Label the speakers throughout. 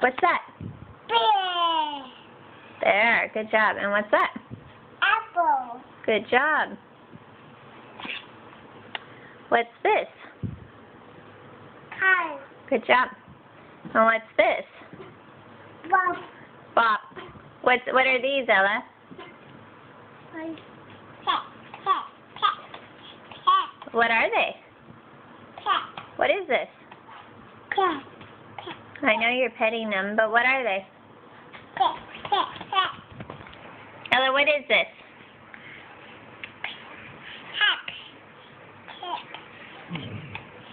Speaker 1: What's that?
Speaker 2: Bear.
Speaker 1: There. Good job. And what's that?
Speaker 2: Apple.
Speaker 1: Good job. What's this?
Speaker 2: Car.
Speaker 1: Good job. And what's this?
Speaker 2: Bop.
Speaker 1: Bop. What are these, Ella?
Speaker 2: Cat. Cat. Cat. Cat.
Speaker 1: What are they?
Speaker 2: Cat.
Speaker 1: What is this?
Speaker 2: Cat.
Speaker 1: I know you're petting them, but what are they?
Speaker 2: Cat. Cat. Cat.
Speaker 1: Ella, what is this?
Speaker 2: Cat. Cat.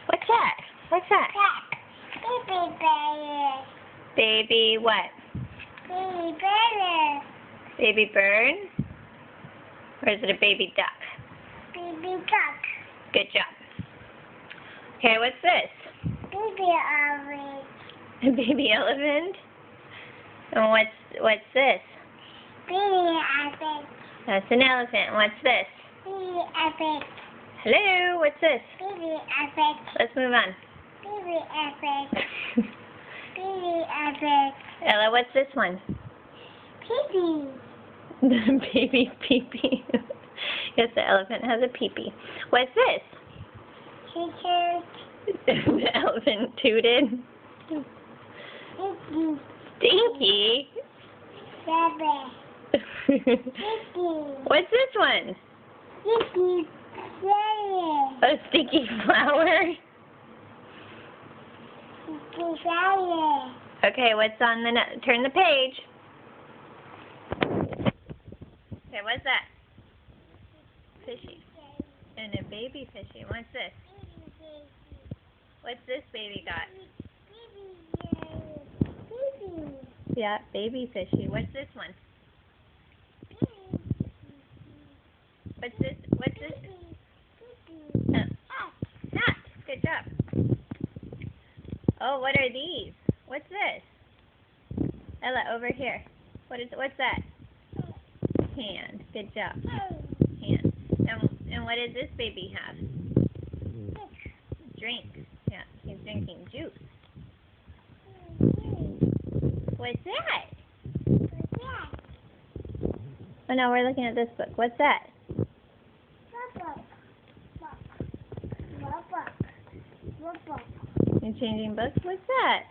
Speaker 1: What's that? What's that?
Speaker 2: Cat. Baby bear.
Speaker 1: Baby what?
Speaker 2: Baby bear.
Speaker 1: Baby bird? Or is it a baby duck?
Speaker 2: Baby duck.
Speaker 1: Good job. Okay, what's this?
Speaker 2: Baby orange.
Speaker 1: A baby elephant? And what's this?
Speaker 2: Baby elephant.
Speaker 1: That's an elephant. What's this?
Speaker 2: Baby elephant.
Speaker 1: Hello, what's this?
Speaker 2: Baby elephant.
Speaker 1: Let's move on.
Speaker 2: Baby elephant. Baby elephant.
Speaker 1: Ella, what's this one?
Speaker 2: Baby.
Speaker 1: The baby pee-pee. Yes, the elephant has a pee-pee. What's this?
Speaker 2: Chicken.
Speaker 1: The elephant tooted.
Speaker 2: Baby.
Speaker 1: Stinky.
Speaker 2: Baby. Baby.
Speaker 1: What's this one?
Speaker 2: Baby. Baby.
Speaker 1: A sticky flower?
Speaker 2: Baby.
Speaker 1: Okay, what's on the turn the page. Okay, what's that? Fishy. And a baby fishy. What's this? What's this baby got? Yeah, baby fishy. What's this one? What's this? What's this? Nut. Good job. Oh, what are these? What's this? Ella, over here. What's that? Hand. Good job. Hand. And what does this baby have? Drink. Yeah, he's drinking juice. What's that? Oh no, we're looking at this book. What's that? You're changing books? What's that?